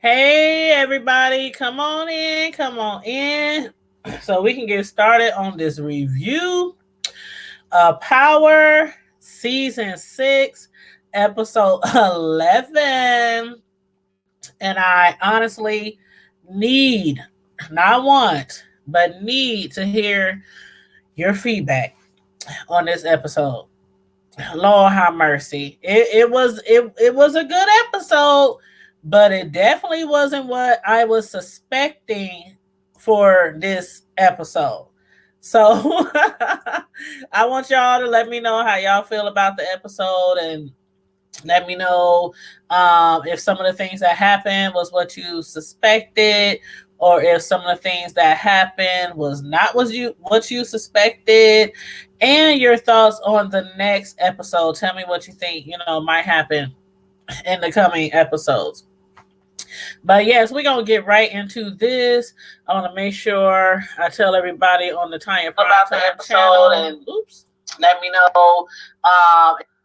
Hey, everybody, come on in, come on in, so we can get started on this review. Power Season 6, Episode 11. And I honestly need, not want, but need to hear your feedback on this episode. Lord have mercy. It was a good episode, but it definitely wasn't what I was suspecting for this episode. So I want y'all to let me know how y'all feel about the episode, and let me know if some of the things that happened was what you suspected, or if some of the things that happened was not what you suspected, and your thoughts on the next episode. Tell me what you think might happen in the coming episodes. But yes, we're gonna get right into this. I want to make sure I tell everybody on the Tanya Prime about the episode channel. And oops, let me know.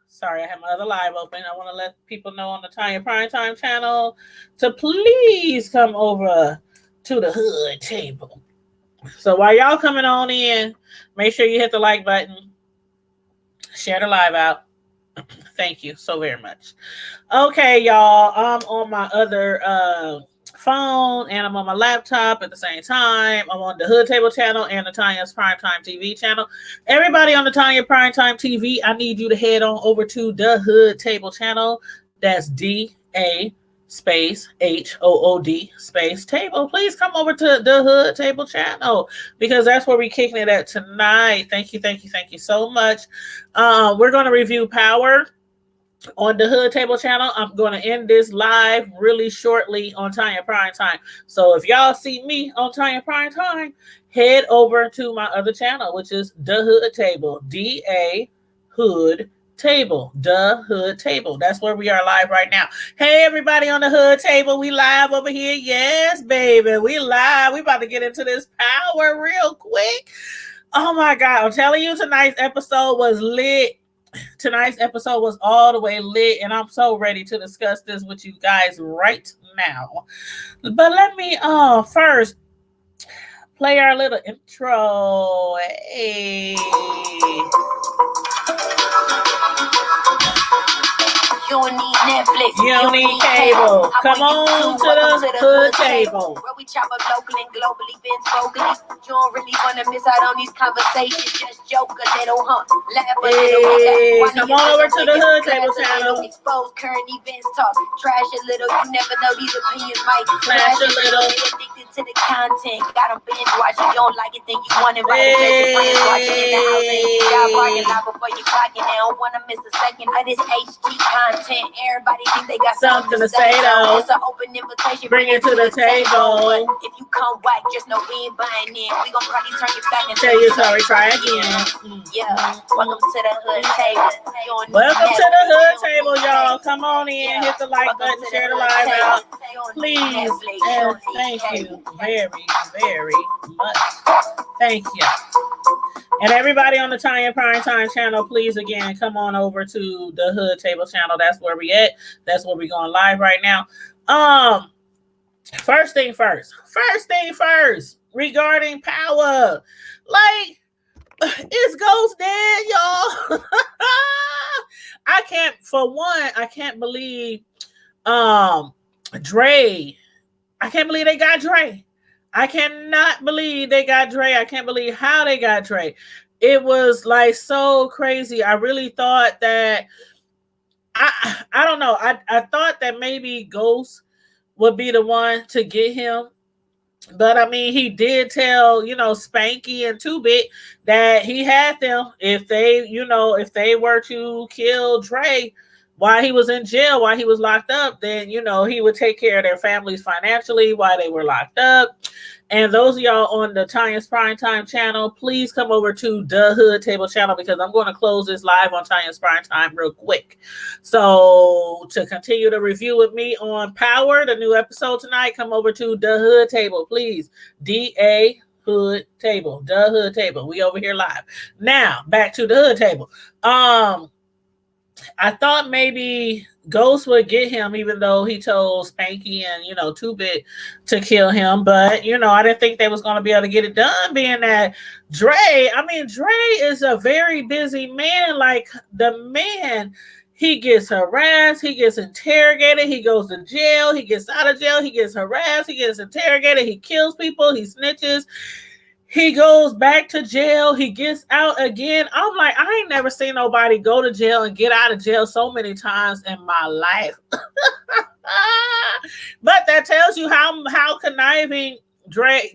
Sorry, I have my other live open. I want to let people know on the Tanya Primetime channel to please come over to the hood table. So while y'all coming on in, make sure you hit the like button, share the live out. Thank you so very much. Okay, y'all. I'm on my other phone and I'm on my laptop at the same time. I'm on the Hood Table channel and the Tanya's Primetime TV channel. Everybody on the Tanya Primetime TV, I need you to head on over to the Hood Table channel. That's DA space HOOD space table. Please come over to the Hood Table channel because that's where we're kicking it at tonight. Thank you so much. We're going to review Power on the Hood Table channel. I'm going to end this live really shortly on Tanya Prime Time. So if y'all see me on Tanya Prime Time, head over to my other channel, which is the Hood Table, DA Hood Table, the Hood Table. That's where we are live right now. Hey, everybody on the Hood Table, we live over here. Yes, baby, we live. We about to get into this power real quick. Oh my God, I'm telling you, tonight's episode was lit. Tonight's episode was all the way lit, and I'm so ready to discuss this with you guys right now. But let me first play our little intro. Hey. You don't need Netflix. You don't need cable. Come on to the Hood Table. Where we chop up local and global events vocally. You don't really want to miss out on these conversations. Just joke a little, huh? Laugh a little. Hey, come on over to the Hood Table channel. Expose current events, talk trash a little. You never know, these opinions might flash a little. Addicted to the content. Got them binge watching. You don't like it, then you want to invite your friends watching in the house. And you got barking out before you clocking. They don't want to miss a second of this HG content. Everybody think they got something to say though. It's an open invitation. Bring it to the table. If you come whack, just know we ain't buying in. We gon' probably turn you back and tell you sorry, try again. Yeah. Welcome to the Hood Table. Welcome to the Hood Table, y'all. Come on in, hit the like button, share the live out. Please, and thank you very, very much. Thank you. And everybody on the Tanya Primetime channel, please again come on over to the Hood Table channel. That's where we at. That's where we going live right now. First thing first. Regarding Power, like, it's Ghost dead, y'all. I can't believe Dre. I can't believe they got Dre. I cannot believe they got Dre. I can't believe how they got Dre. It was like so crazy. I really thought that I don't know. I thought that maybe Ghost would be the one to get him. But I mean, he did tell, Spanky and 2-Bit that he had them if they were to kill Dre while he was in jail, while he was locked up, then, he would take care of their families financially while they were locked up. And those of y'all on the Tanya's Primetime channel, please come over to the Hood Table channel because I'm going to close this live on Tanya's Primetime real quick. So to continue the review with me on Power, the new episode tonight, come over to the Hood Table, please. DA Hood Table, the Hood Table. We over here live. Now, back to the Hood Table. I thought maybe Ghost would get him, even though he told Spanky and, Two Bit to kill him. But, I didn't think they was going to be able to get it done, being that Dre is a very busy man. Like, the man, he gets harassed, he gets interrogated, he goes to jail, he gets out of jail, he gets harassed, he gets interrogated, he kills people, he snitches. He goes back to jail. He gets out again. I'm like, I ain't never seen nobody go to jail and get out of jail so many times in my life. But that tells you how conniving Dre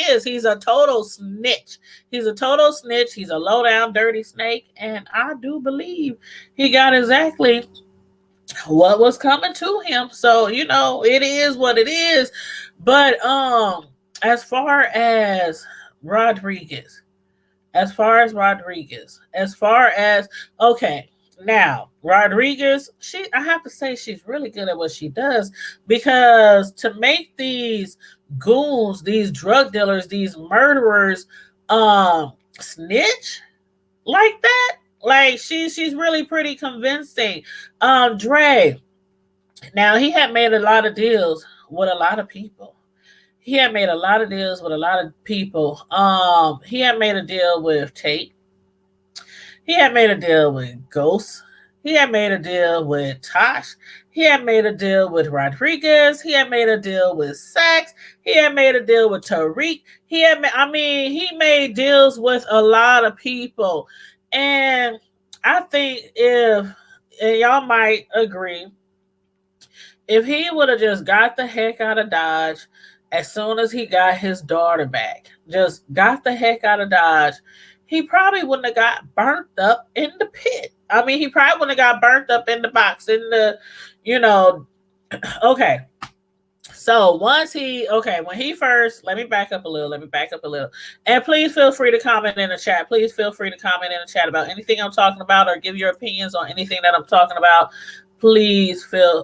is. He's a total snitch. He's a total snitch. He's a low down dirty snake. And I do believe he got exactly what was coming to him. So, it is what it is. But as far as Rodriguez, okay, now Rodriguez, I have to say she's really good at what she does, because to make these goons, these drug dealers, these murderers snitch like that, like she's really pretty convincing. Dre, now he had made a lot of deals with a lot of people. He had made a lot of deals with a lot of people. He had made a deal with Tate. He had made a deal with Ghost. He had made a deal with Tosh. He had made a deal with Rodriguez. He had made a deal with Sax. He had made a deal with Tariq. He made deals with a lot of people. And I think and y'all might agree, if he would have just got the heck out of Dodge as soon as he got his daughter back, just got the heck out of Dodge, he probably wouldn't have got burnt up in the pit. He probably wouldn't have got burnt up in the box, okay. So when he first, let me back up a little. And please feel free to comment in the chat. Please feel free to comment in the chat about anything I'm talking about, or give your opinions on anything that I'm talking about. Please feel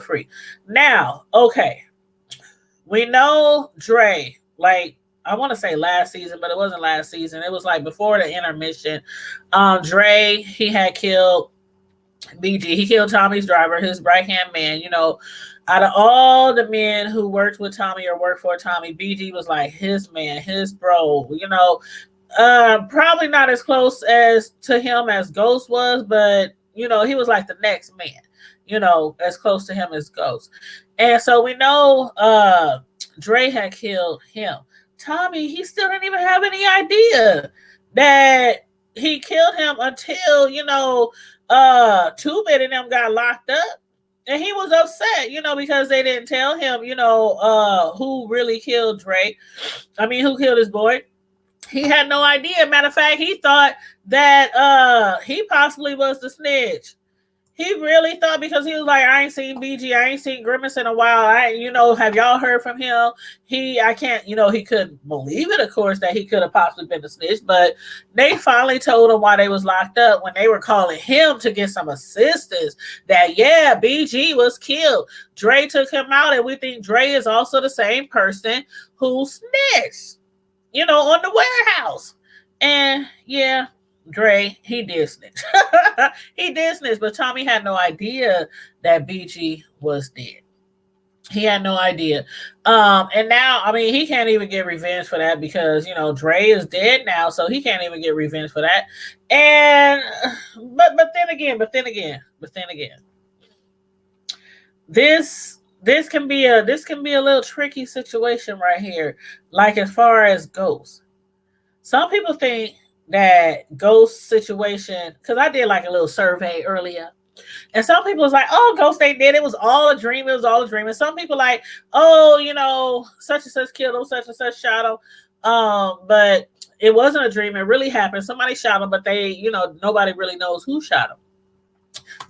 free. Now, okay. We know Dre, like, I want to say last season, but it wasn't last season. It was like before the intermission. Dre, he had killed BG. He killed Tommy's driver, his right-hand man. Out of all the men who worked with Tommy or worked for Tommy, BG was like his man, his bro. Probably not as close to him as Ghost was, but, he was like the next man, as close to him as Ghost. And so we know Dre had killed him. Tommy, he still didn't even have any idea that he killed him until, Two Bit and them got locked up. And he was upset, because they didn't tell him, who really killed Dre. Who killed his boy. He had no idea. Matter of fact, he thought that he possibly was the snitch. He really thought, because he was like, I ain't seen BG, I ain't seen Grimace in a while. Have y'all heard from him? He couldn't believe it, of course, that he could have possibly been the snitch. But they finally told him why they was locked up, when they were calling him to get some assistance, that, yeah, BG was killed. Dre took him out, and we think Dre is also the same person who snitched, on the warehouse. And, yeah, Dre, he did snitch. He did snitch, but Tommy had no idea that BG was dead. He had no idea. And now, he can't even get revenge for that, because, Dre is dead now, so he can't even get revenge for that. And, but then again, this can be a little tricky situation right here. Like, as far as Ghost, some people think that Ghost situation, because I did like a little survey earlier, and some people was like, oh, Ghost ain't dead, it was all a dream, and some people like, oh, such and such killed him, such and such shot him, but it wasn't a dream, it really happened, somebody shot him, but they, nobody really knows who shot him.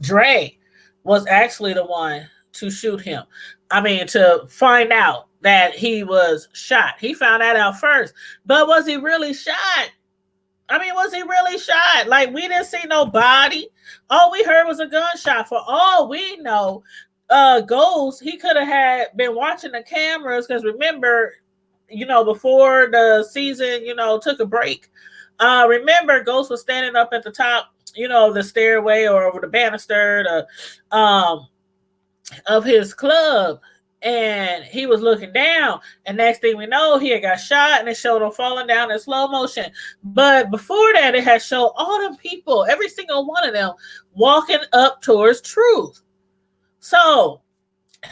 Dre was actually the one to shoot him. To find out that he was shot. He found that out first, but was he really shot? Was he really shot? Like, we didn't see no body. All we heard was a gunshot. For all we know, Ghost, he could have been watching the cameras, because remember, before the season, took a break, remember, Ghost was standing up at the top the stairway or over the banister of his club. And he was looking down, and next thing we know, he had got shot, and it showed him falling down in slow motion. But before that, it had showed all them people, every single one of them, walking up towards Truth. So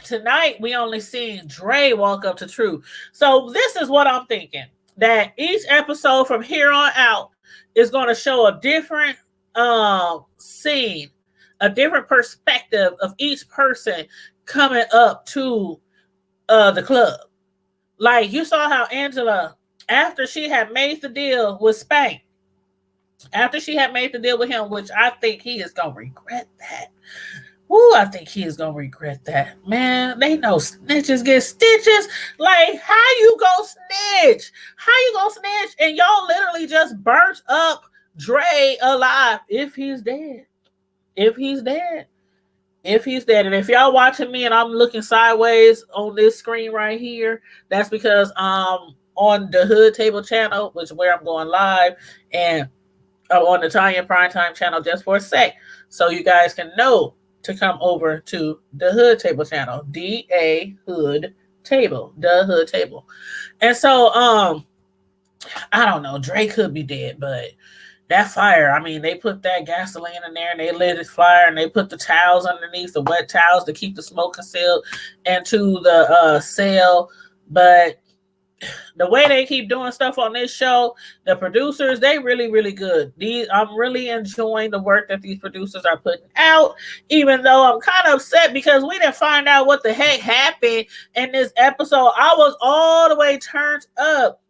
tonight, we only seen Dre walk up to Truth. So this is what I'm thinking, that each episode from here on out is going to show a different scene, a different perspective of each person coming up to the club. Like you saw how Angela, after she had made the deal with Spank, after she had made the deal with him, which I think he is going to regret that. Ooh, I think he is going to regret that. Man, they know snitches get stitches. Like, how you gonna snitch? How you gonna snitch? And y'all literally just burnt up Dre alive if he's dead. If he's dead. If he's dead. And if y'all watching me and I'm looking sideways on this screen right here, that's because I'm on the Hood Table channel, which is where I'm going live, and on the Tanya Primetime channel just for a sec. So you guys can know to come over to the Hood Table channel. D-A Hood Table. The Hood Table. And so, I don't know. Dre could be dead, but that fire, I mean, they put that gasoline in there and they lit his fire and they put the towels underneath, the wet towels to keep the smoke concealed into the cell. But the way they keep doing stuff on this show, the producers, they really, really good. I'm really enjoying the work that these producers are putting out, even though I'm kind of upset because we didn't find out what the heck happened in this episode. I was all the way turned up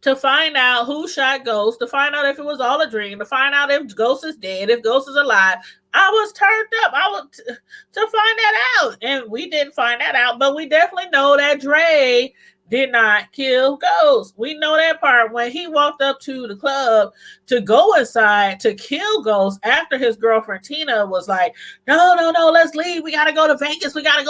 to find out who shot Ghost, to find out if it was all a dream, to find out if Ghost is dead, if Ghost is alive. I was turned up. To find that out. And we didn't find that out, but we definitely know that Dre did not kill Ghost. We know that part when he walked up to the club to go inside to kill Ghost after his girlfriend Tina was like, no, let's leave. We got to go to Vegas. We got to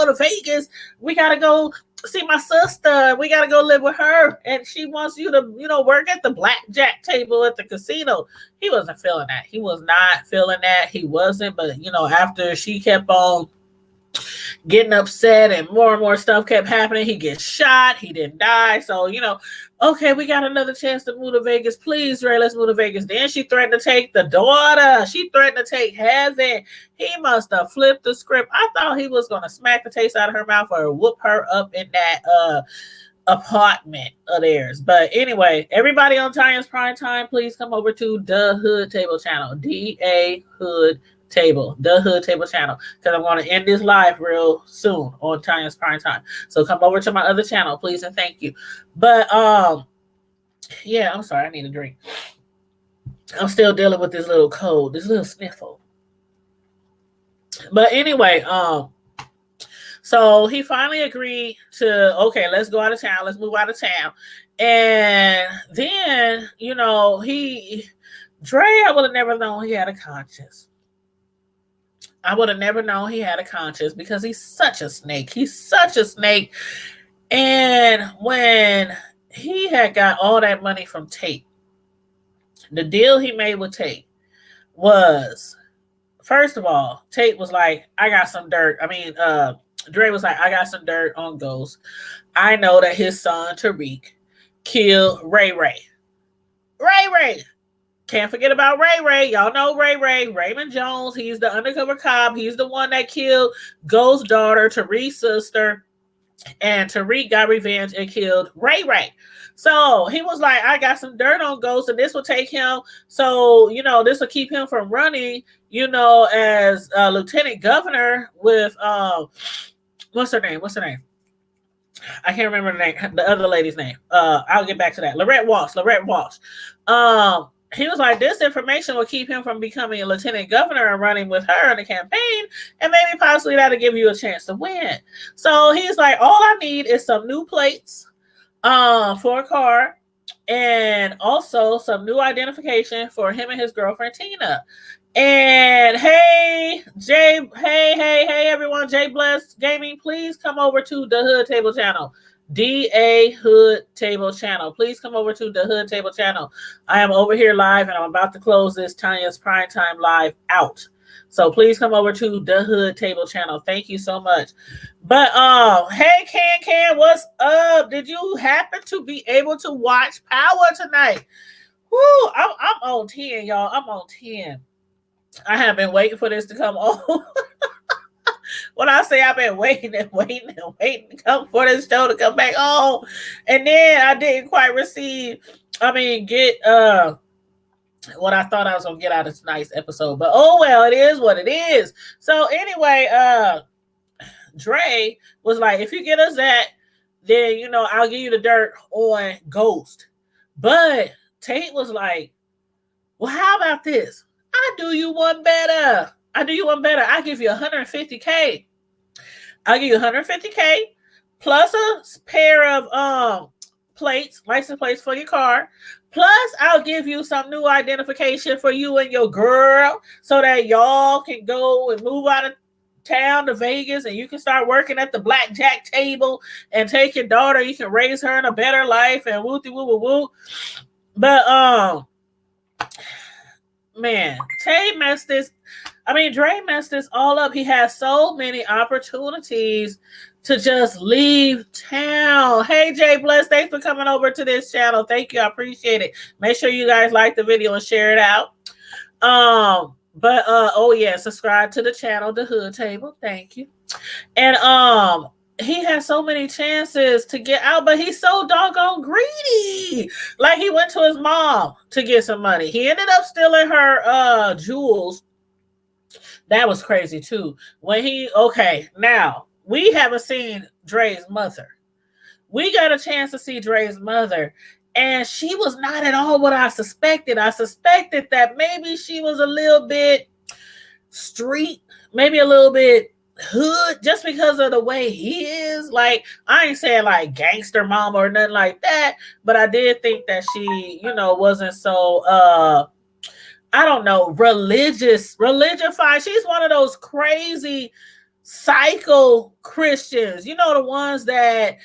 go see my sister. We got to go live with her. And she wants you to, work at the blackjack table at the casino. He wasn't feeling that. He was not feeling that. He wasn't. But, after she kept on getting upset and more stuff kept happening, he gets shot. He didn't die. So, okay, we got another chance to move to Vegas. Please, Dre, let's move to Vegas. Then she threatened to take the daughter. She threatened to take Heaven. He must have flipped the script. I thought he was going to smack the taste out of her mouth or whoop her up in that apartment of theirs. But anyway, everybody on Tanya's Primetime, please come over to the Hood Table channel. D-A Hood Table, the Hood Table channel, because I'm going to end this live real soon on Tanya's Primetime. So come over to my other channel, please, and thank you. But yeah, I'm sorry, I need a drink. I'm still dealing with this little cold, this little sniffle. But anyway, so he finally agreed to, okay, let's go out of town, let's move out of town. And then, Dre, I would have never known he had a conscience. I would have never known he had a conscience because he's such a snake. He's such a snake. And when he had got all that money from Tate, the deal he made with Tate was, first of all, Tate was like, I got some dirt. Dre was like, I got some dirt on Ghost. I know that his son, Tariq, killed Ray Ray. Can't forget about Ray. Y'all know Ray. Raymond Jones. He's the undercover cop. He's the one that killed Ghost's daughter, Tariq's sister. And Tariq got revenge and killed Ray. So he was like, I got some dirt on Ghost, and this will take him. So, this will keep him from running, as lieutenant governor with, what's her name? I can't remember the other lady's name. I'll get back to that. Lorette Walsh. He was like, this information will keep him from becoming a lieutenant governor and running with her in the campaign, and maybe possibly that'll give you a chance to win. So he's like, all I need is some new plates for a car, and also some new identification for him and his girlfriend Tina. And hey everyone, Jay Bless Gaming, please come over to the Hood Table channel. DA Hood Table channel. Please come over to the Hood Table channel. I am over here live and I'm about to close this Tanya's Primetime Live out. So please come over to the Hood Table channel. Thank you so much. But hey Can, what's up? Did you happen to be able to watch Power tonight? Woo, I'm on 10, y'all. I'm on 10. I have been waiting for this to come on. When I say I've been waiting to come for this show to come back on, and then I didn't quite get what I thought I was gonna get out of tonight's episode. But oh well, it is what it is. So anyway, Dre was like, if you get us that, then I'll give you the dirt on Ghost. But Tate was like, well, how about this? I do you one better. I give you 150K. I'll give you 150K plus a pair of license plates for your car. Plus, I'll give you some new identification for you and your girl so that y'all can go and move out of town to Vegas and you can start working at the blackjack table and take your daughter. You can raise her in a better life and woo-woo-woo-woo. But, man, Dre messed this all up. He has so many opportunities to just leave town. Hey, Jay Bless, thanks for coming over to this channel. Thank you. I appreciate it. Make sure you guys like the video and share it out. Subscribe to the channel, The Hood Table. Thank you. And he has so many chances to get out, but he's so doggone greedy. Like, he went to his mom to get some money. He ended up stealing her jewels. That was crazy too. Now we haven't seen Dre's mother. We got a chance to see Dre's mother, and she was not at all what I suspected. I suspected that maybe she was a little bit street, maybe a little bit hood, just because of the way he is. Like, I ain't saying like gangster mama or nothing like that, but I did think that she, wasn't so I don't know, religified. She's one of those crazy psycho Christians. The ones that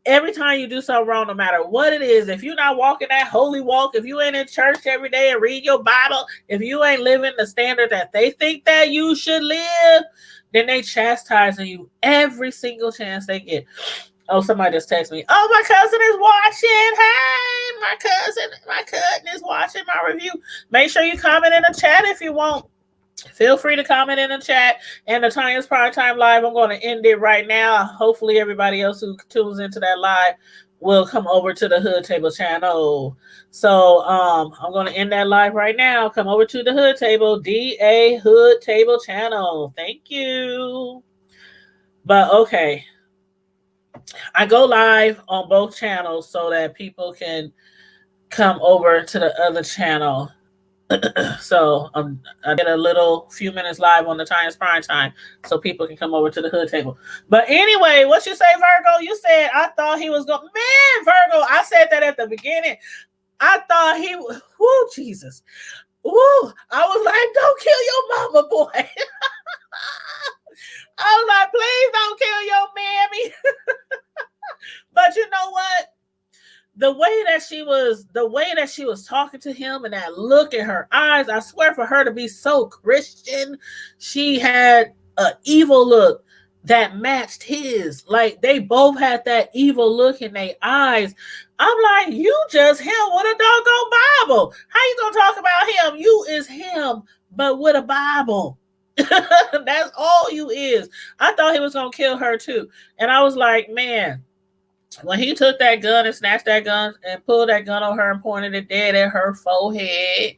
every time you do something wrong, no matter what it is, if you're not walking that holy walk, if you ain't in church every day and read your Bible, if you ain't living the standard that they think that you should live, then they chastising you every single chance they get. Oh, somebody just texted me. Oh, my cousin is watching. Hey, my cousin is watching my review. Make sure you comment in the chat if you want. Feel free to comment in the chat. And the Tanya's Primetime Live, I'm going to end it right now. Hopefully everybody else who tunes into that live will come over to the Hood Table channel. So I'm going to end that live right now. Come over to the Hood Table, DA Hood Table channel. Thank you. But okay. I go live on both channels so that people can come over to the other channel. So I did a few minutes live on the Tanya's Primetime so people can come over to the Hood Table. But anyway, what you say, Virgo? You said, I thought he was going. Man, Virgo, I said that at the beginning. I thought he was. Whoo, Jesus. Whoo. I was like, don't kill your mama, boy. I was like, please don't kill your mammy. But you know what? The way that she was talking to him and that look in her eyes, I swear, for her to be so Christian, she had an evil look that matched his. Like, they both had that evil look in their eyes. I'm like, you just him with a doggone Bible. How you gonna talk about him? You is him, but with a Bible. That's all you is. I thought he was gonna kill her too. And I was like, man, when he took that gun and snatched that gun and pulled that gun on her and pointed it dead at her forehead,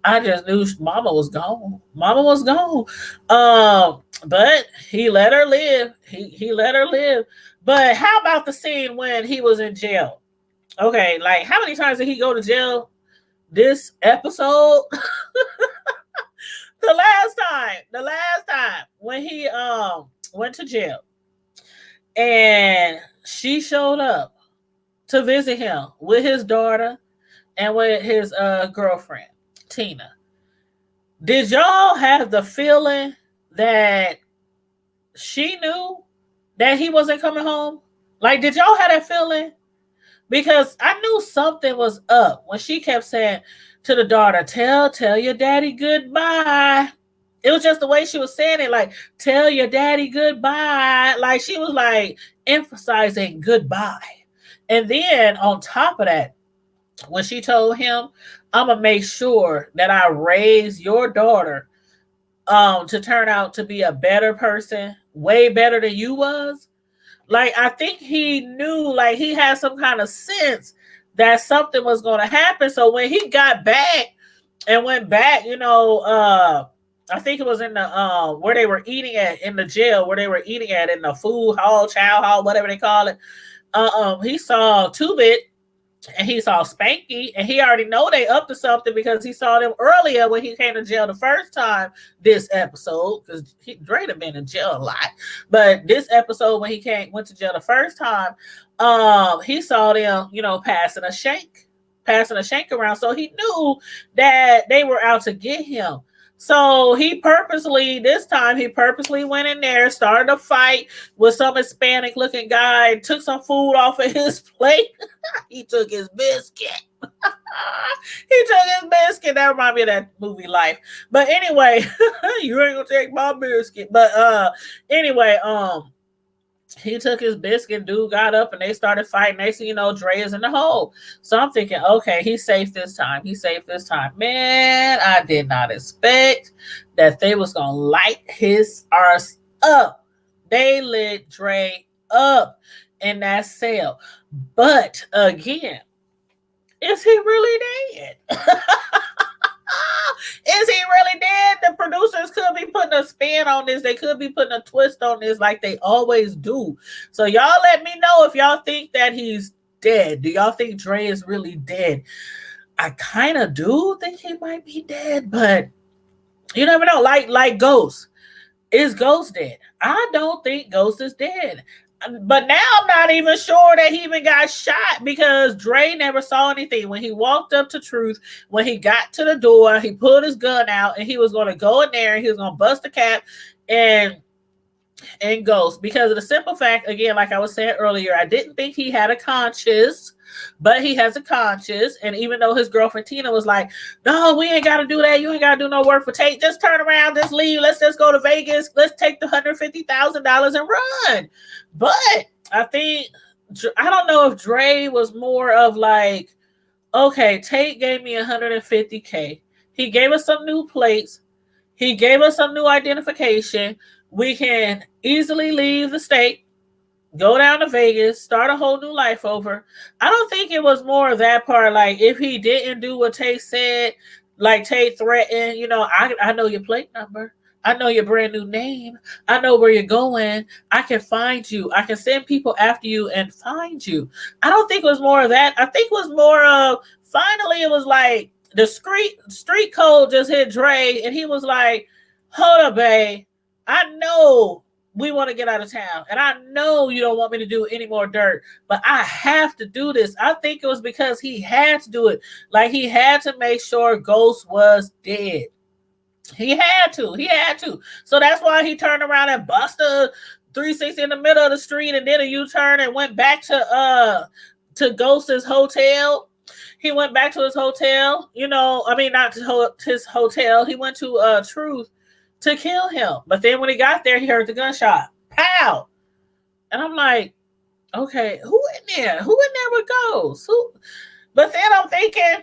I just knew mama was gone. Mama was gone. But he let her live. He let her live. But how about the scene when he was in jail? Okay, like, how many times did he go to jail this episode? The last time when he went to jail and she showed up to visit him with his daughter and with his girlfriend, Tina. Did y'all have the feeling that she knew that he wasn't coming home? Like, did y'all have that feeling? Because I knew something was up when she kept saying to the daughter, tell your daddy goodbye. It was just the way she was saying it, like, tell your daddy goodbye. Like, she was like emphasizing goodbye. And then on top of that, when she told him, I'm gonna make sure that I raise your daughter to turn out to be a better person, way better than you was. Like, I think he knew, like, he had some kind of sense that something was going to happen. So when he got back and went back, I think it was in the where they were eating at in the jail, where they were eating at in the food hall, chow hall, whatever they call it. He saw Two-Bit and he saw Spanky, and he already know they up to something because he saw them earlier when he came to jail the first time this episode, because Dre had been in jail a lot. But this episode when he went to jail the first time, he saw them, passing a shank around. So he knew that they were out to get him. So this time he purposely went in there, started a fight with some Hispanic looking guy, took some food off of his plate. He took his biscuit. That reminded me of that movie Life. But anyway, you ain't gonna take my biscuit. But anyway, he took his biscuit, dude got up and they started fighting. Next thing you know, Dre is in the hole. So I'm thinking, okay, he's safe this time. Man, I did not expect that they was going to light his arse up. They lit Dre up in that cell. But again, is he really dead? Is he really dead? The producers could be putting a spin on this. They could be putting a twist on this like they always do. So y'all let me know if y'all think that he's dead. Do y'all think Dre is really dead? I kind of do think he might be dead, but you never know. Like Ghost. Is Ghost dead? I don't think Ghost is dead. But now I'm not even sure that he even got shot because Dre never saw anything. When he walked up to Truth, when he got to the door, he pulled his gun out and he was going to go in there and he was going to bust the cap and Ghost. Because of the simple fact, again, like I was saying earlier, I didn't think he had a conscience, but he has a conscience. And even though his girlfriend Tina was like, no, we ain't got to do that. You ain't got to do no work for Tate. Just turn around, just leave. Let's just go to Vegas. Let's take the $150,000 and run. But I don't know if Dre was more of like, okay, Tate gave me $150K. He gave us some new plates. He gave us some new identification. We can easily leave the state, go down to Vegas, start a whole new life over. I don't think it was more of that part. Like, if he didn't do what Tate said, like Tate threatened, I know your plate number. I know your brand new name. I know where you're going. I can find you. I can send people after you and find you. I don't think it was more of that. I think it was more of, finally, it was like the street code just hit Dre, and he was like, hold up, babe. I know we want to get out of town, and I know you don't want me to do any more dirt, but I have to do this. I think it was because he had to do it. Like, he had to make sure Ghost was dead. He had to. So that's why he turned around and busted a 360 in the middle of the street and did a U-turn and went back to Ghost's hotel. He went back to his hotel, not to his hotel. He went to Truth to kill him. But then when he got there, he heard the gunshot. Pow! And I'm like, okay, who in there? Who in there with Ghost? Who? But then I'm thinking,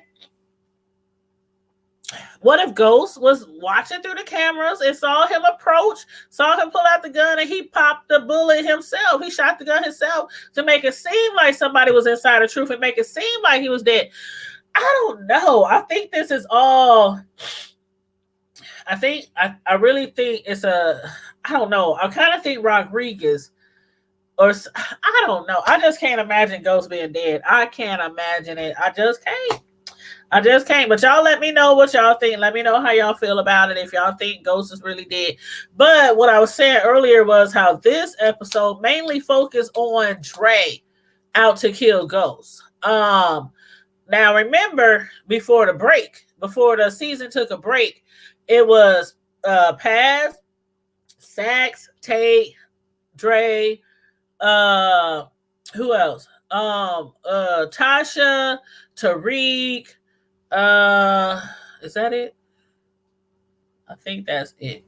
what if Ghost was watching through the cameras and saw him approach, saw him pull out the gun, and he popped the bullet himself? He shot the gun himself to make it seem like somebody was inside of Truth and make it seem like he was dead. I don't know. I think this is all... I really think it's I don't know. I kind of think Rodriguez, or I don't know. I just can't imagine Ghost being dead. I can't imagine it. I just can't. But y'all let me know what y'all think. Let me know how y'all feel about it. If y'all think Ghost is really dead. But what I was saying earlier was how this episode mainly focused on Dre out to kill Ghost. Now remember, before the season took a break, it was Paz, Sax, Tate, Dre, Who else? Tasha, Tariq. Is that it? I think that's it.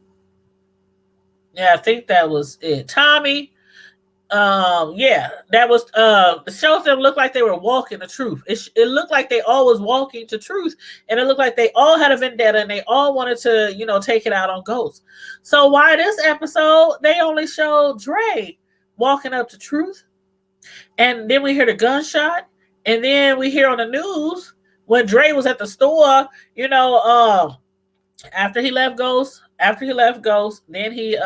Yeah, I think that was it. Tommy. Yeah, that was the show of them looked like they were walking the truth. It looked like they all was walking to truth, and it looked like they all had a vendetta and they all wanted to, take it out on Ghost. So why this episode they only showed Dre walking up to truth, and then we hear the gunshot, and then we hear on the news when Dre was at the store, after he left Ghost, then he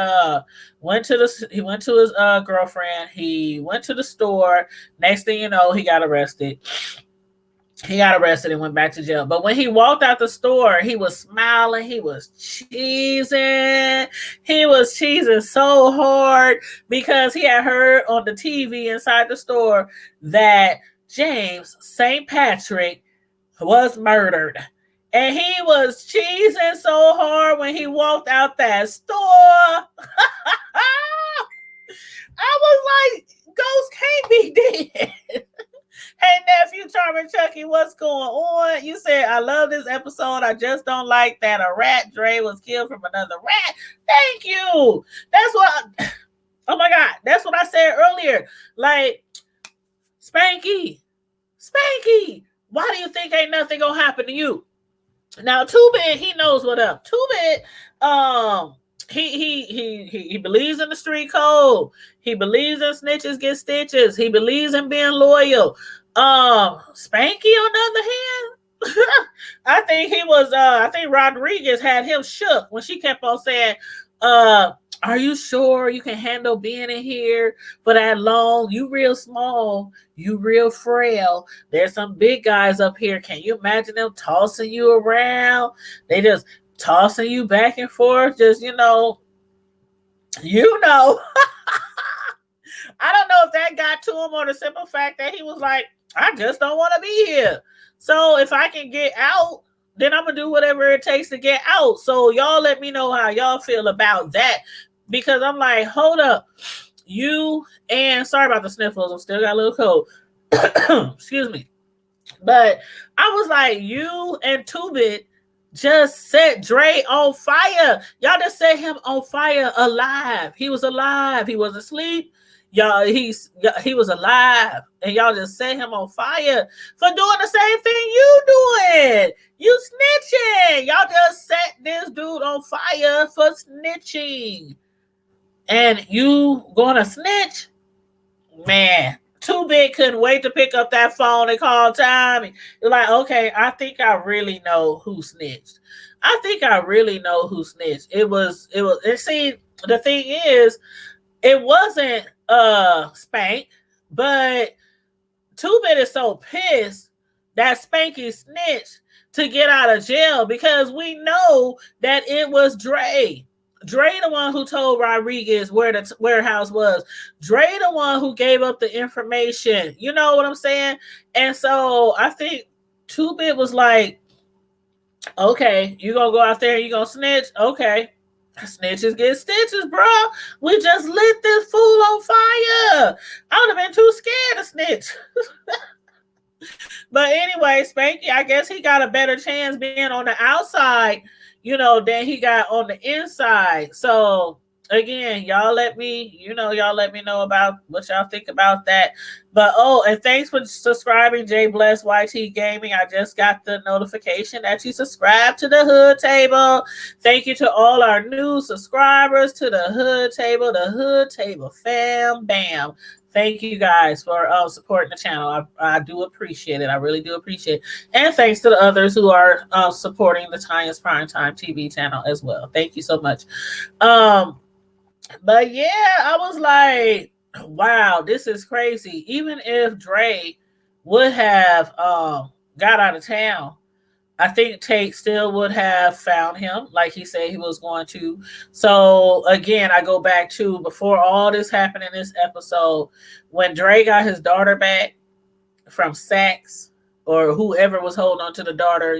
went to his girlfriend. He went to the store. Next thing you know, he got arrested. And went back to jail. But when he walked out the store, he was smiling. He was cheesing. He was cheesing so hard because he had heard on the TV inside the store that James St. Patrick was murdered. And he was cheesing so hard when he walked out that store. I was like, Ghost can't be dead. Hey, nephew, Charming Chucky, what's going on? You said, I love this episode. I just don't like that a rat Dre was killed from another rat. Thank you. That's what, oh my God, that's what I said earlier. Like, Spanky, why do you think ain't nothing gonna happen to you? Now, Two-Bit, he knows what up. Two-Bit, he believes in the street code. He believes in snitches get stitches. He believes in being loyal. Spanky, on the other hand, I think Rodriguez had him shook when she kept on saying, are you sure you can handle being in here for that long? You real small. You real frail. There's some big guys up here. Can you imagine them tossing you around? They just tossing you back and forth. Just, I don't know if that got to him or the simple fact that he was like, I just don't want to be here. So if I can get out, then I'm going to do whatever it takes to get out. So y'all let me know how y'all feel about that. Because I'm like, hold up. Sorry about the sniffles. I'm still got a little cold. Excuse me. But I was like, you and Two-Bit just set Dre on fire. Y'all just set him on fire alive. He was alive. He wasn't asleep. Y'all, he was alive. And y'all just set him on fire for doing the same thing you doing. You snitching. Y'all just set this dude on fire for snitching. And you gonna snitch? Man, Two-Bit couldn't wait to pick up that phone and call Tommy. You're like, okay, I think I really know who snitched. See, the thing is, it wasn't Spank, but Two-Bit is so pissed that Spanky snitched to get out of jail because we know that it was Dre. Dre the one who told Rodriguez where the warehouse was. Dre the one who gave up the information. You know what I'm saying? And so I think Two-Bit was like, okay, you gonna go out there and you gonna snitch? Okay. Snitches get stitches, bro. We just lit this fool on fire. I would have been too scared to snitch. But anyway, Spanky, I guess he got a better chance being on the outside, than he got on the inside. So again, y'all let me know about what y'all think about that. But and thanks for subscribing, Jay Bless YT Gaming. I just got the notification that you subscribed to the Hood Table. Thank you to all our new subscribers to the Hood Table fam bam. Thank you guys for supporting the channel. I do appreciate it. I really do appreciate it. And thanks to the others who are supporting the Tyus Primetime TV channel as well. Thank you so much. But yeah, I was like, wow, this is crazy. Even if Dre would have got out of town, I think Tate still would have found him like he said he was going to. So again, I go back to before all this happened in this episode, when Dre got his daughter back from Saks, or whoever was holding on to the daughter,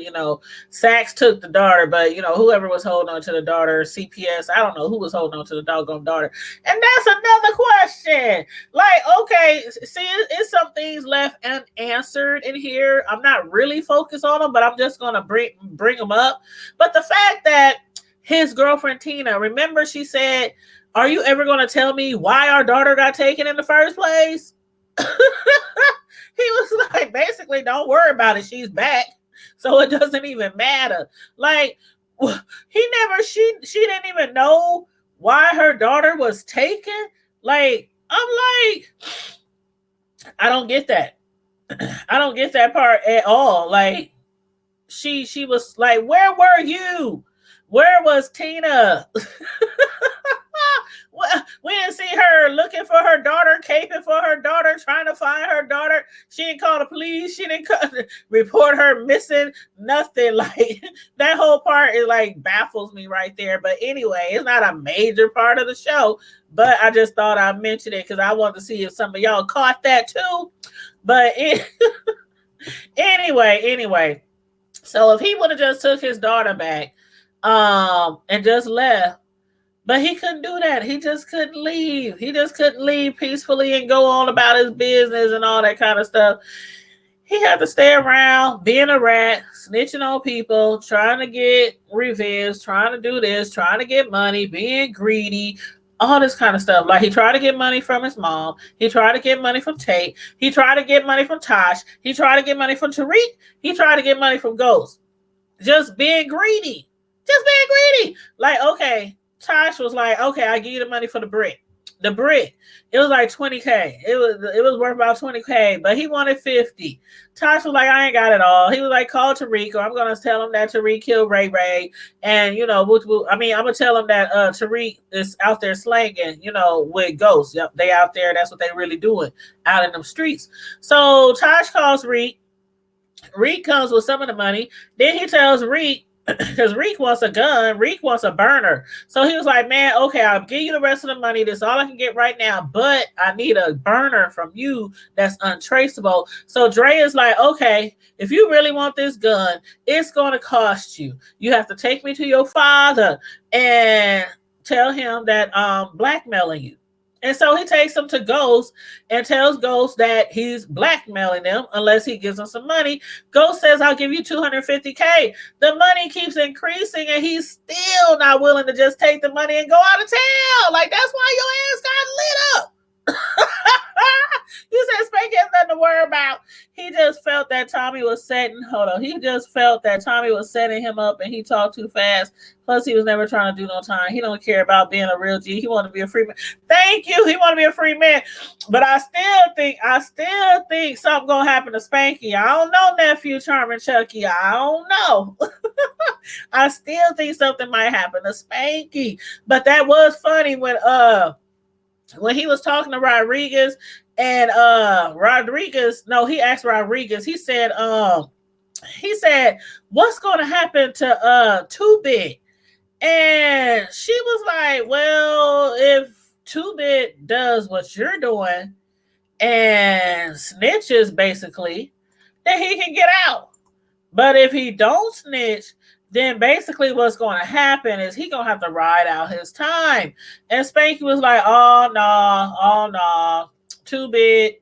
Sachs took the daughter, but whoever was holding on to the daughter, CPS, I don't know who was holding on to the doggone daughter. And that's another question. Like, okay, see, it's some things left unanswered in here. I'm not really focused on them, but I'm just gonna bring them up. But the fact that his girlfriend Tina, remember she said, "Are you ever gonna tell me why our daughter got taken in the first place?" He was like, basically, don't worry about it. She's back. So it doesn't even matter. Like, she didn't even know why her daughter was taken. Like, I'm like, I don't get that. I don't get that part at all. Like, she was like, where were you? Where was Tina? We didn't see her looking for her daughter, caping for her daughter, trying to find her daughter. She didn't call the police. She didn't report her missing. Nothing. Like, that whole part is like baffles me right there. But anyway, it's not a major part of the show. But I just thought I'd mention it because I wanted to see if some of y'all caught that too. But anyway. So if he would have just took his daughter back, and just left. But he couldn't do that. He just couldn't leave. He just couldn't leave peacefully and go on about his business and all that kind of stuff. He had to stay around, being a rat, snitching on people, trying to get revenge, trying to do this, trying to get money, being greedy, all this kind of stuff. Like, he tried to get money from his mom. He tried to get money from Tate. He tried to get money from Tosh. He tried to get money from Tariq. He tried to get money from Ghost. Just being greedy. Like, okay, Tosh was like, okay, I'll give you the money for the brick. The brick, it was like $20K. It was worth about $20K, but he wanted $50. Tosh was like, I ain't got it all. He was like, call Tariq, or I'm gonna tell him that Tariq killed Ray Ray, and I'm gonna tell him that Tariq is out there slanging, with ghosts. Yep, they out there. That's what they really doing out in them streets. So Tosh calls Reek. Reek comes with some of the money. Then he tells Reek, because Reek wants a gun, Reek wants a burner. So he was like, man, okay, I'll give you the rest of the money. This is all I can get right now, but I need a burner from you that's untraceable. So Dre is like, okay, if you really want this gun, it's going to cost you. You have to take me to your father and tell him that I'm blackmailing you. And so he takes them to Ghost and tells Ghost that he's blackmailing them unless he gives them some money. Ghost says, I'll give you $250K. The money keeps increasing and he's still not willing to just take the money and go out of town. Like, that's why your ass got lit up. You said Spanky has nothing to worry about. He just felt that Tommy was setting him up and he talked too fast. Plus, he was never trying to do no time. He don't care about being a real G. He wanted to be a free man. Thank you. He wanted to be a free man. But I still think something gonna happen to Spanky. I don't know, nephew Charming Chucky. I don't know. I still think something might happen to Spanky. But that was funny when he was talking to Rodriguez, and he asked Rodriguez, he said, what's gonna happen to 2-Bit? And she was like, well, if 2-Bit does what you're doing and snitches basically, then he can get out. But if he don't snitch, then basically what's going to happen is he going to have to ride out his time. And Spanky was like, oh, no, 2-Bit.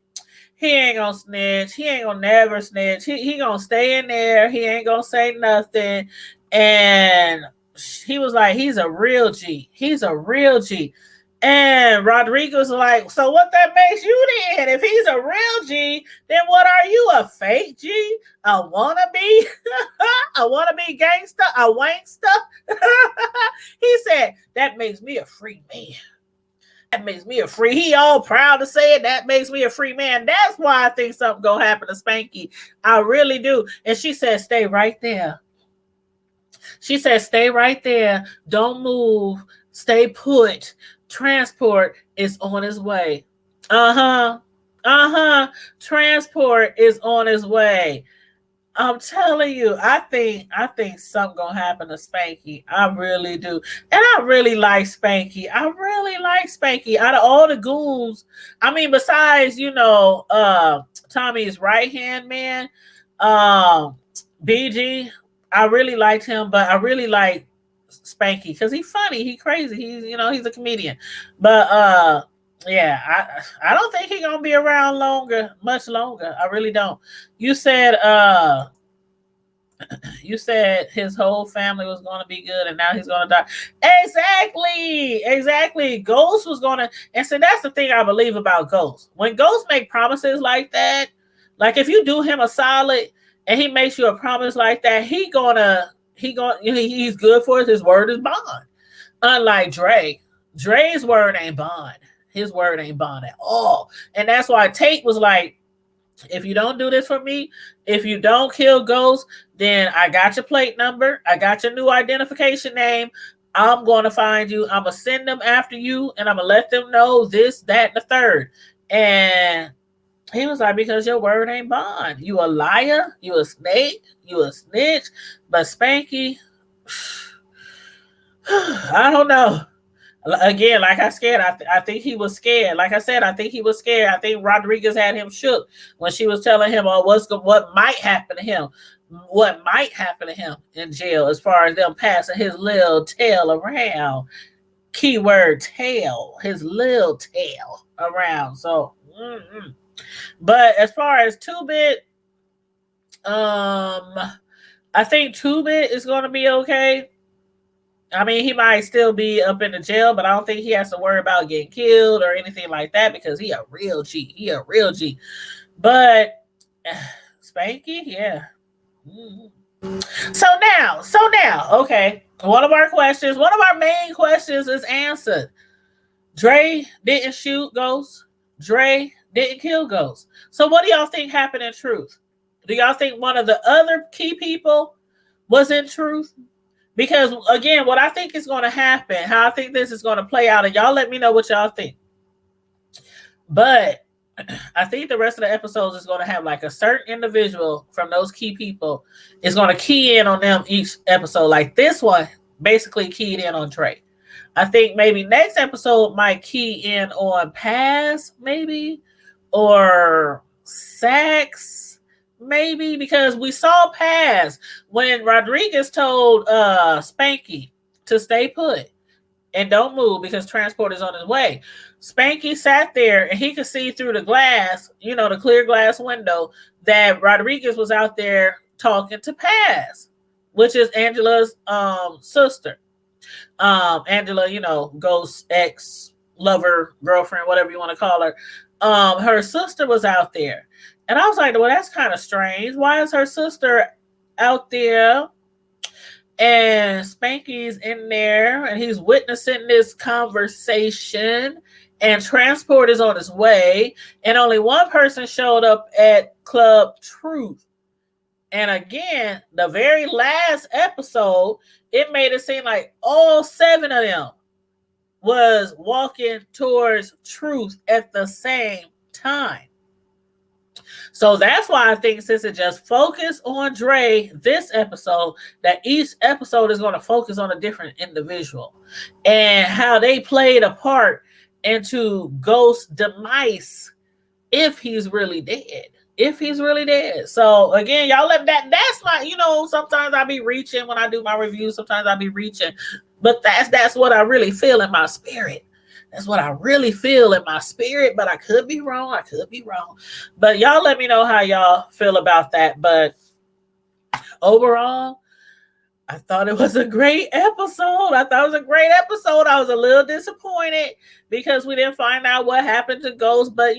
He ain't going to snitch. He ain't going to never snitch. He going to stay in there. He ain't going to say nothing. And he was like, he's a real G. And Rodriguez was like, so what that makes you then? If he's a real G, then what are you, a fake G? A wannabe? A wannabe gangster? A wankster? He said, that makes me a free man. That makes me a free. He all proud to say it. That makes me a free man. That's why I think something gonna happen to Spanky. I really do. And she said, stay right there. She said, stay right there. Don't move. Stay put. Transport is on its way. Transport is on its way. I'm telling you, I think something gonna happen to Spanky. I really do. And I really like Spanky. Out of all the goons, I mean, besides, Tommy's right-hand man, BG, I really liked him, but I really like Spanky because he's funny, he's crazy, he's a comedian. But yeah, I don't think he's gonna be around much longer. I really don't. You said his whole family was gonna be good and now he's gonna die. Exactly. Ghost was gonna, and so that's the thing I believe about Ghost. When Ghost make promises like that, like if you do him a solid and he makes you a promise like that, he's good for it. His word is bond. Unlike Dre. Dre's word ain't bond. His word ain't bond at all. And that's why Tate was like, if you don't do this for me, if you don't kill Ghost, then I got your plate number. I got your new identification name. I'm going to find you. I'm going to send them after you, and I'm going to let them know this, that, and the third. And he was like, because your word ain't bond. You a liar. You a snake. You a snitch. But Spanky, I don't know. Again, like I said, I think he was scared. Like I said, I think he was scared. I think Rodriguez had him shook when she was telling him, what might happen to him. What might happen to him in jail as far as them passing his little tail around. Keyword tail. His little tail around. So, But as far as 2-Bit, I think 2-Bit is going to be okay. I mean, he might still be up in the jail, but I don't think he has to worry about getting killed or anything like that because he a real G. But Spanky, yeah. So now, okay. One of our main questions is answered. Dre didn't shoot Ghost. Dre didn't kill Ghost. So what do y'all think happened in truth? Do y'all think one of the other key people was in truth? Because, again, what I think is going to happen, how I think this is going to play out, and y'all let me know what y'all think. But I think the rest of the episodes is going to have like a certain individual from those key people is going to key in on them each episode. Like this one basically keyed in on Dre. I think maybe next episode might key in on Paz, maybe, or Sax. Maybe because we saw Paz when Rodriguez told Spanky to stay put and don't move because transport is on his way. Spanky sat there and he could see through the glass, the clear glass window, that Rodriguez was out there talking to Paz, which is Angela's sister. Angela, Ghost ex lover, girlfriend, whatever you want to call her. Her sister was out there. And I was like, well, that's kind of strange. Why is her sister out there? And Spanky's in there and he's witnessing this conversation and transport is on his way. And only one person showed up at Club Truth. And again, the very last episode, it made it seem like all 7 of them was walking towards Truth at the same time. So that's why I think since it just focused on Dre this episode, that each episode is going to focus on a different individual and how they played a part into Ghost's demise if he's really dead. So again, y'all that's my, sometimes I be reaching when I do my reviews, sometimes I be reaching, but that's what I really feel in my spirit. That's what I really feel in my spirit, but I could be wrong. But y'all let me know how y'all feel about that. But overall, I thought it was a great episode. I was a little disappointed because we didn't find out what happened to Ghost. But,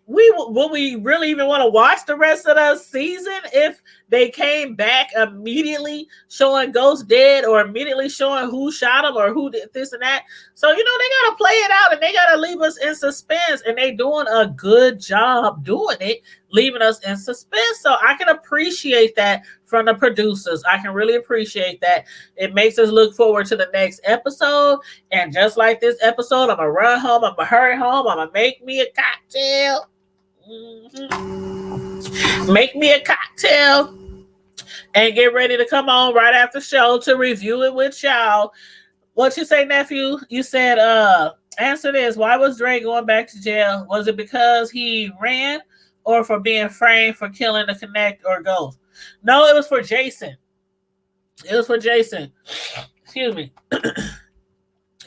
will we really even want to watch the rest of the season if they came back immediately showing Ghost dead or immediately showing who shot him or who did this and that? So, they got to play it out and they got to leave us in suspense, and they doing a good job doing it, leaving us in suspense. So I can appreciate that from the producers. I can really appreciate that. It makes us look forward to the next episode. And just like this episode, I'm going to run home. I'm going to hurry home. I'm going to make me a cocktail. Make me a cocktail and get ready to come on right after the show to review it with y'all. What you say, nephew? You said, answer this. Why was Dre going back to jail? Was it because he ran or for being framed for killing the Connect or Ghost? No, it was for Jason. It was for Jason. Excuse me.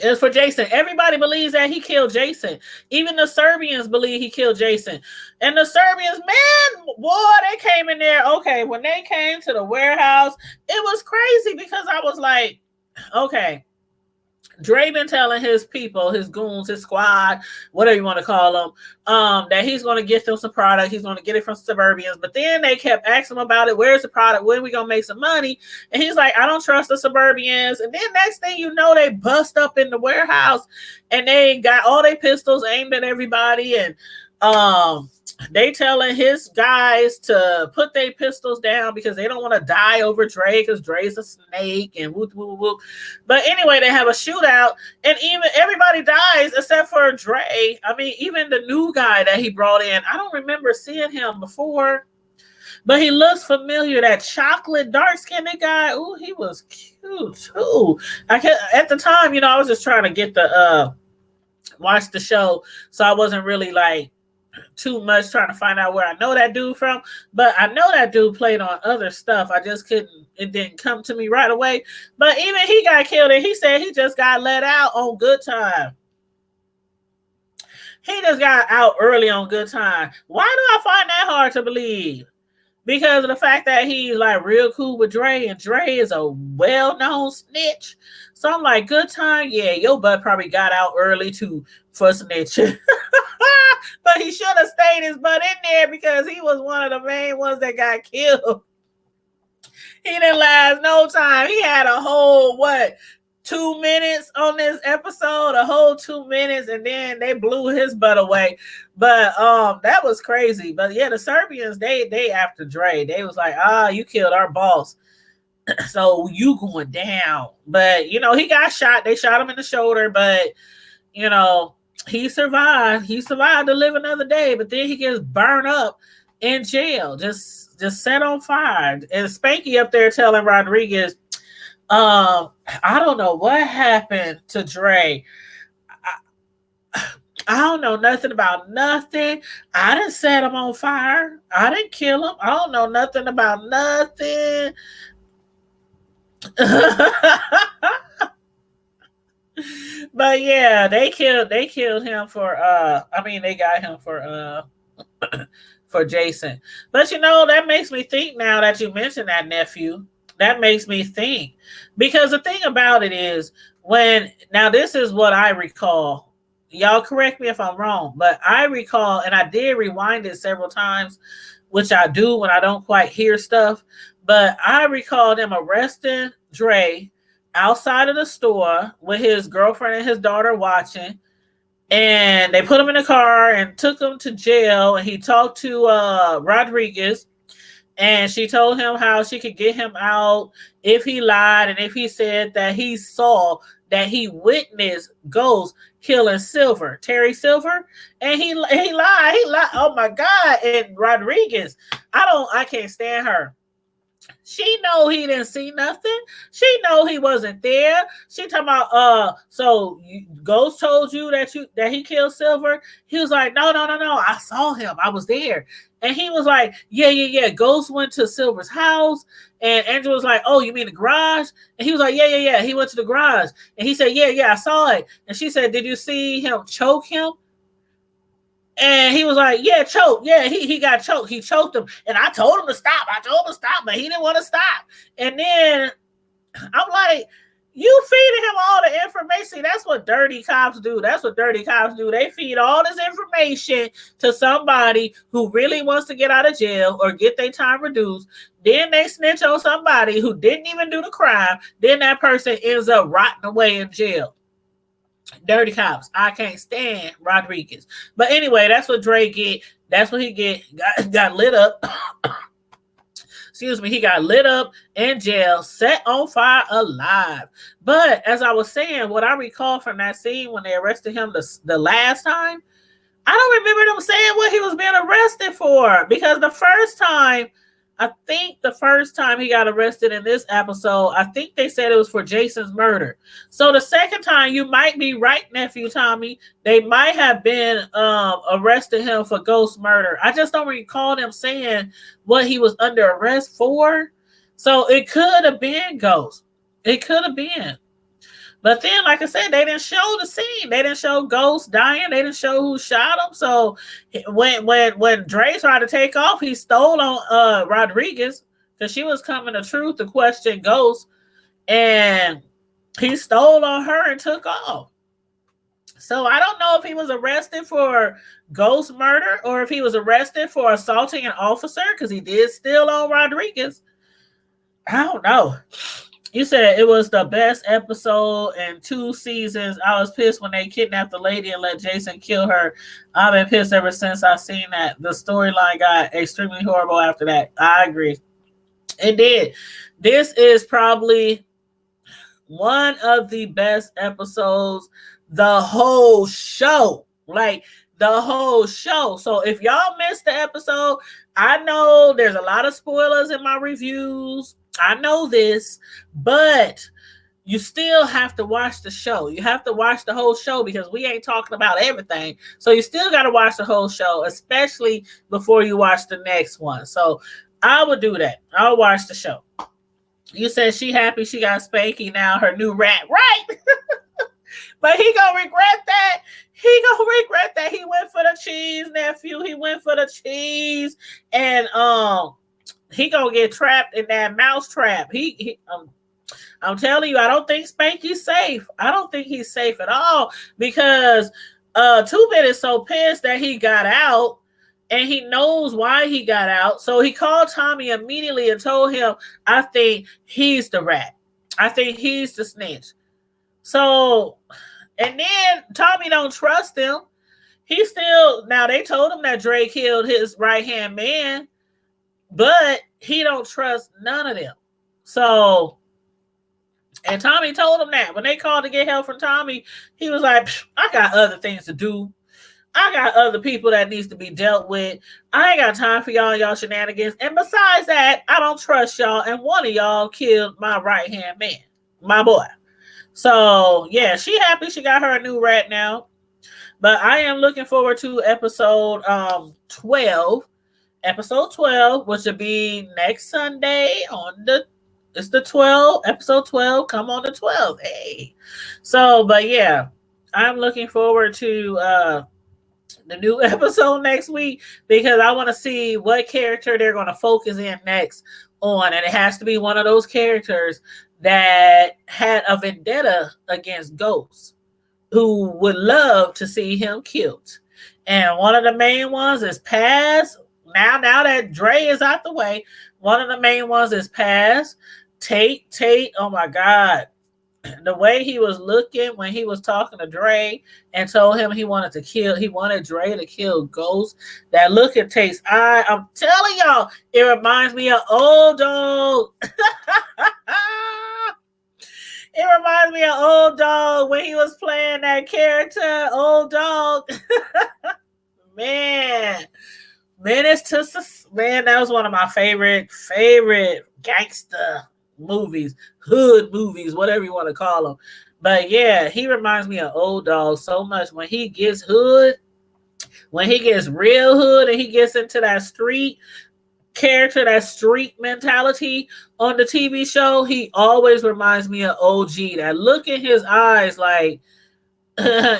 It was for Jason. Everybody believes that he killed Jason. Even the Serbians believe he killed Jason. And the Serbians, man, boy, they came in there. Okay, when they came to the warehouse, it was crazy because I was like, okay, Dre been telling his people, his goons, his squad, whatever you want to call them, that he's going to get them some product. He's going to get it from Suburbians. But then they kept asking him about it. Where's the product? When are we going to make some money? And he's like, I don't trust the Suburbians. And then next thing you know, they bust up in the warehouse and they got all their pistols aimed at everybody. And they telling his guys to put their pistols down because they don't want to die over Dre because Dre's a snake and whoop, whoop, whoop. But anyway, they have a shootout and even everybody dies except for Dre. I mean, even the new guy that he brought in, I don't remember seeing him before, but he looks familiar. That chocolate dark-skinned guy. Ooh, he was cute too. At the time, I was just trying to get the watch the show, so I wasn't really like too much trying to find out where I know that dude from, but I know that dude played on other stuff. I just it didn't come to me right away. But even he got killed and he said he just got let out on good time. He just got out early on good time. Why do I find that hard to believe? Because of the fact that he's like real cool with Dre and Dre is a well-known snitch. So I'm like, good time? Yeah, your butt probably got out early too for snitching. But he should have stayed his butt in there because he was one of the main ones that got killed. He didn't last no time. He had a whole, 2 minutes on this episode, a whole 2 minutes, and then they blew his butt away. But that was crazy. But yeah, the Serbians, they after Dre. They was like, you killed our boss. So you going down. But, he got shot. They shot him in the shoulder, but, he survived. He survived to live another day, but then he gets burned up in jail, just set on fire. And Spanky up there telling Rodriguez, I don't know what happened to Dre. I don't know nothing about nothing. I didn't set him on fire. I didn't kill him. I don't know nothing about nothing. But yeah, they killed him for they got him for Jason. But that makes me think now that you mentioned that, nephew. That makes me think. Because the thing about it is now this is what I recall. Y'all correct me if I'm wrong, but I recall, and I did rewind it several times, which I do when I don't quite hear stuff, but I recall them arresting Dre outside of the store with his girlfriend and his daughter watching, and they put him in a car and took him to jail, and he talked to Rodriguez, and she told him how she could get him out if he lied and if he said that he saw that he witnessed Ghost killing Silver, Terry Silver, and he lied. Oh my God. And Rodriguez, I can't stand her. She know he didn't see nothing. She know he wasn't there. She talking about Ghost told you that he killed Silver. He was like, no. I saw him. I was there. And he was like, yeah. Ghost went to Silver's house. And Andrew was like, oh, you mean the garage? And he was like, yeah. He went to the garage. And he said, yeah, I saw it. And she said, did you see him choke him? And he was like, yeah, choke. Yeah, he got choked. He choked him. And I told him to stop. But he didn't want to stop. And then I'm like, you feeding him all the information. That's what dirty cops do. They feed all this information to somebody who really wants to get out of jail or get their time reduced. Then they snitch on somebody who didn't even do the crime. Then that person ends up rotting away in jail. Dirty cops. I can't stand Rodriguez. But anyway, that's what Dre get. That's what he got lit up. Excuse me. He got lit up in jail, set on fire alive. But as I was saying, what I recall from that scene when they arrested him the last time, I don't remember them saying what he was being arrested for. Because the first time, I think the first time he got arrested in this episode, I think they said it was for Jason's murder. So the second time, you might be right, nephew Tommy. They might have been arresting him for Ghost murder. I just don't recall them saying what he was under arrest for. So it could have been Ghost. It could have been. But then, like I said, they didn't show the scene. They didn't show Ghost dying. They didn't show who shot him. So when Dre tried to take off, he stole on Rodriguez because she was coming to truth to question Ghost, and he stole on her and took off. So I don't know if he was arrested for Ghost murder or if he was arrested for assaulting an officer because he did steal on Rodriguez. I don't know. You said it was the best episode in 2 seasons. I was pissed when they kidnapped the lady and let Jason kill her. I've been pissed ever since I seen that. The storyline got extremely horrible after that. I agree. It did. This is probably one of the best episodes the whole show. Like, the whole show. So if y'all missed the episode, I know there's a lot of spoilers in my reviews. I know this, but you still have to watch the show. You have to watch the whole show because we ain't talking about everything. So you still got to watch the whole show, especially before you watch the next one. So I would do that. I'll watch the show. You said she happy she got Spanky now, her new rat, right? But he gonna regret that. He gonna regret that. He went for the cheese, nephew. He went for the cheese, and he gonna get trapped in that mouse trap. I'm telling you, I don't think Spanky's safe. I don't think he's safe at all because 2-Bit is so pissed that he got out, and he knows why he got out. So he called Tommy immediately and told him, "I think he's the rat. I think he's the snitch." So, and then Tommy don't trust him. He still, now they told him that Dre killed his right-hand man, but he don't trust none of them. So, and Tommy told him that. When they called to get help from Tommy, he was like, "I got other things to do. I got other people that needs to be dealt with. I ain't got time for y'all shenanigans. And besides that, I don't trust y'all. And one of y'all killed my right-hand man, my boy." So, yeah, she happy she got her a new rat now. But I am looking forward to episode 12. Episode 12, which will be next Sunday on it's the 12, episode 12, come on the 12th. Hey. So, but yeah, I'm looking forward to the new episode next week because I want to see what character they're going to focus in next on. And it has to be one of those characters that had a vendetta against Ghost, who would love to see him killed. And one of the main ones is Paz. Now that Dre is out the way, one of the main ones is Paz. Tate, oh my God. The way he was looking when he was talking to Dre and told him he wanted Dre to kill Ghost. That look in Tate's eye, I'm telling y'all, it reminds me of Old Dog. It reminds me of Old Dog when he was playing that character, Old Dog. Man, that was one of my favorite gangster movies, hood movies, whatever you want to call them. But yeah, he reminds me of Old Dog so much. When he gets hood, when he gets real hood and he gets into that street character, that street mentality on the TV show, he always reminds me of OG. That look in his eyes like,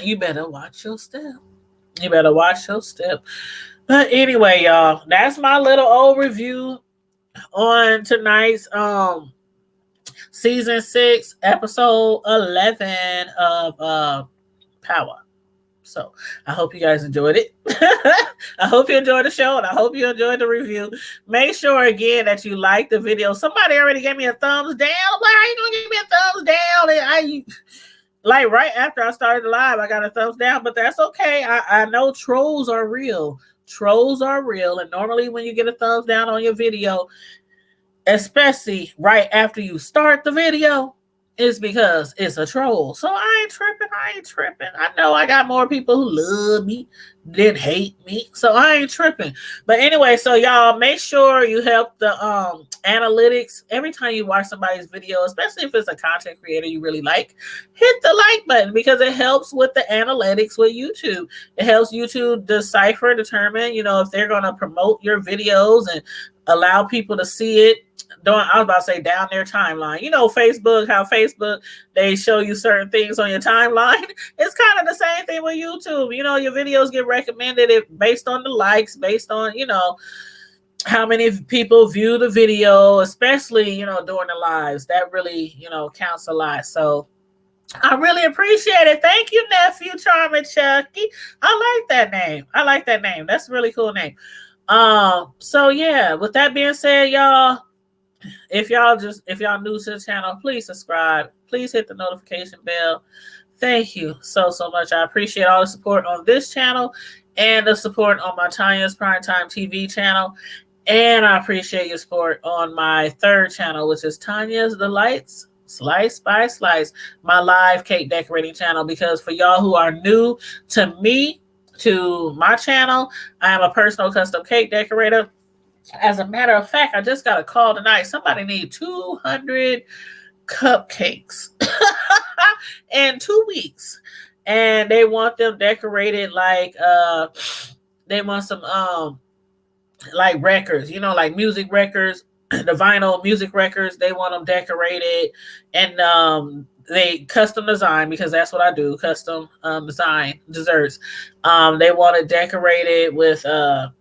you better watch your step. You better watch your step. But anyway, y'all, that's my little overview on tonight's season 6, episode 11 of Power. So I hope you guys enjoyed it. I hope you enjoyed the show, and I hope you enjoyed the review. Make sure again that you like the video. Somebody already gave me a thumbs down. Why are you gonna give me a thumbs down? And like right after I started the live, I got a thumbs down, but that's okay. I know trolls are real. Trolls are real, and normally when you get a thumbs down on your video, especially right after you start the video, it's because it's a troll. So I ain't tripping. I know I got more people who love me than hate me. So I ain't tripping. But anyway, so y'all make sure you help the analytics every time you watch somebody's video, especially if it's a content creator you really like, hit the like button because it helps with the analytics with YouTube. It helps YouTube determine, if they're gonna promote your videos and allow people to see it. I was about to say down their timeline. Facebook, how Facebook, they show you certain things on your timeline. It's kind of the same thing with YouTube. Your videos get recommended based on the likes, based on, how many people view the video, especially, during the lives. That really, counts a lot. So I really appreciate it. Thank you, nephew, Charming Chucky. I like that name. That's a really cool name. So yeah, with that being said, y'all, if y'all new to the channel, please subscribe. Please hit the notification bell. Thank you so much. I appreciate all the support on this channel and the support on my Tanya's Primetime TV channel. And I appreciate your support on my third channel, which is Tanya's Delights, Slice by Slice, my live cake decorating channel. Because for y'all who are new to me, to my channel, I am a personal custom cake decorator. As a matter of fact, I just got a call tonight. Somebody need 200 cupcakes in 2 weeks. And they want them decorated like, they want some, like records, like music records, the vinyl music records. They want them decorated and, they custom design, because that's what I do, custom design desserts. They want it decorated with a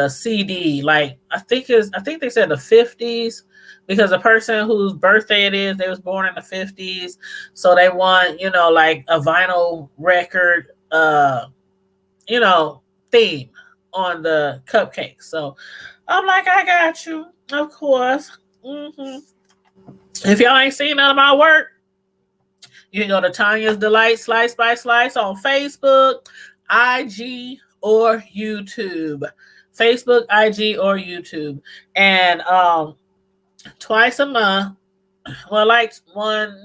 CD, like I think they said the 50s, because the person whose birthday it is, they was born in the 50s. So they want, like a vinyl record, theme on the cupcakes. So I'm like, I got you, of course. If y'all ain't seen none of my work, you can go to Tanya's Delight Slice by Slice on Facebook, IG, or YouTube. Facebook, IG, or YouTube. And twice a month, well, like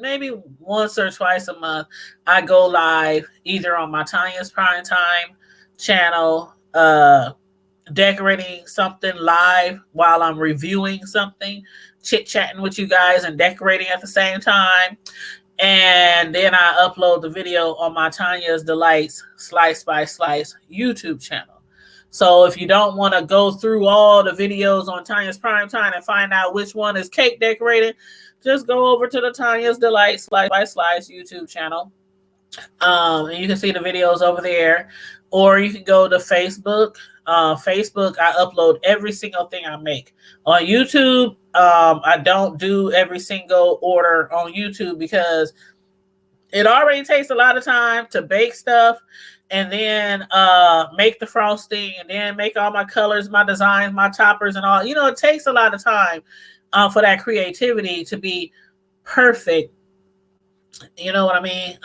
maybe once or twice a month, I go live either on my Tanya's Primetime channel, decorating something live while I'm reviewing something, chit-chatting with you guys and decorating at the same time. And then I upload the video on my Tanya's Delights Slice by Slice YouTube channel. So if you don't want to go through all the videos on Tanya's Primetime and find out which one is cake decorated, just go over to the Tanya's Delights Slice by Slice YouTube channel. And you can see the videos over there. Or you can go to Facebook. Facebook, I upload every single thing I make. On YouTube, I don't do every single order on YouTube because it already takes a lot of time to bake stuff and then make the frosting and then make all my colors, my designs, my toppers and all. It takes a lot of time for that creativity to be perfect. You know what I mean?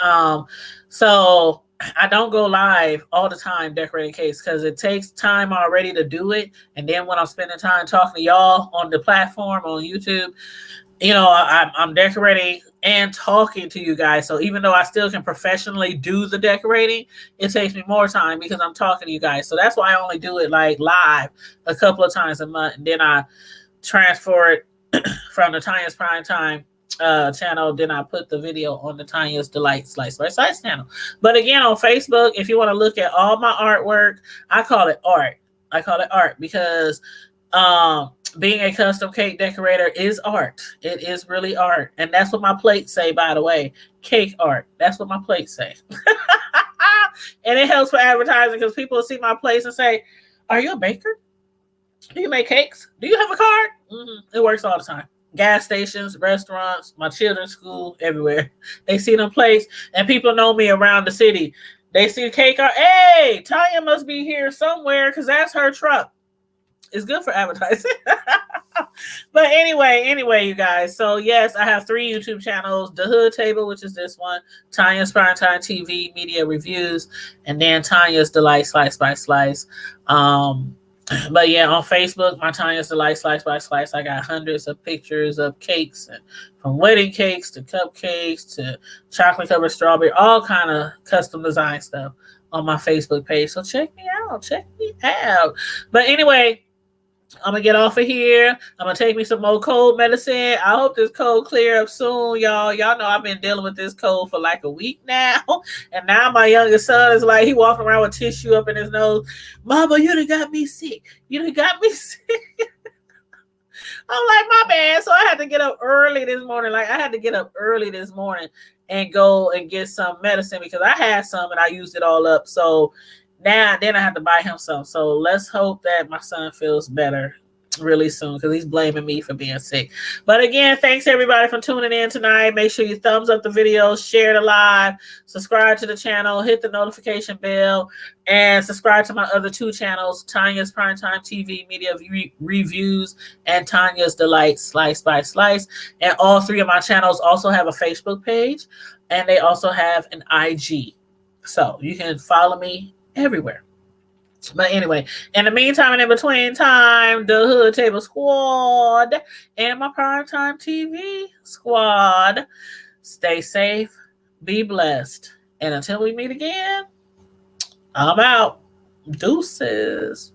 So I don't go live all the time decorating cakes because it takes time already to do it. And then when I'm spending time talking to y'all on the platform on YouTube, I'm decorating and talking to you guys. So even though I still can professionally do the decorating, it takes me more time because I'm talking to you guys. So that's why I only do it like live a couple of times a month. And then I transfer it from the Tanya's Primetime channel, then I put the video on the Tanya's Delight Slice by Slice channel. But again, on Facebook, if you want to look at all my artwork, I call it art. I call it art because being a custom cake decorator is art. It is really art. And that's what my plates say, by the way. Cake art. That's what my plates say. And it helps for advertising because people see my plates and say, are you a baker? Do you make cakes? Do you have a card? It works all the time. Gas stations, restaurants, my children's school, everywhere. They see them plates, and people know me around the city. They see cake art. Hey, Tanya must be here somewhere because that's her truck. It's good for advertising. But anyway, you guys. So yes, I have 3 YouTube channels: The Hood Table, which is this one, Tanya's Primetime TV Media Reviews, and then Tanya's Delight Slice by Slice. But yeah, on Facebook, my Tanya's Delight Slice by Slice. I got hundreds of pictures of cakes, and from wedding cakes to cupcakes to chocolate covered strawberry, all kind of custom design stuff on my Facebook page. So check me out. Check me out. But anyway, I'm gonna get off of here. I'm gonna take me some more cold medicine. I hope this cold clear up soon, y'all. Y'all know I've been dealing with this cold for like a week now, and now my youngest son is like he walking around with tissue up in his nose. Mama, you done got me sick. You done got me sick. I'm like, my bad. So I had to get up early this morning. And go and get some medicine because I had some and I used it all up. So then I have to buy him some. So let's hope that my son feels better really soon because he's blaming me for being sick. But again, thanks everybody for tuning in tonight. Make sure you thumbs up the video, share the live, subscribe to the channel, hit the notification bell, and subscribe to my other two channels, Tanya's Primetime TV Media Reviews and Tanya's Delight Slice by Slice. And all three of my channels also have a Facebook page and they also have an IG. So you can follow me everywhere. But anyway, in the meantime and in between time, the Hood Table Squad and my Primetime TV Squad, stay safe, be blessed. And until we meet again, I'm out. Deuces.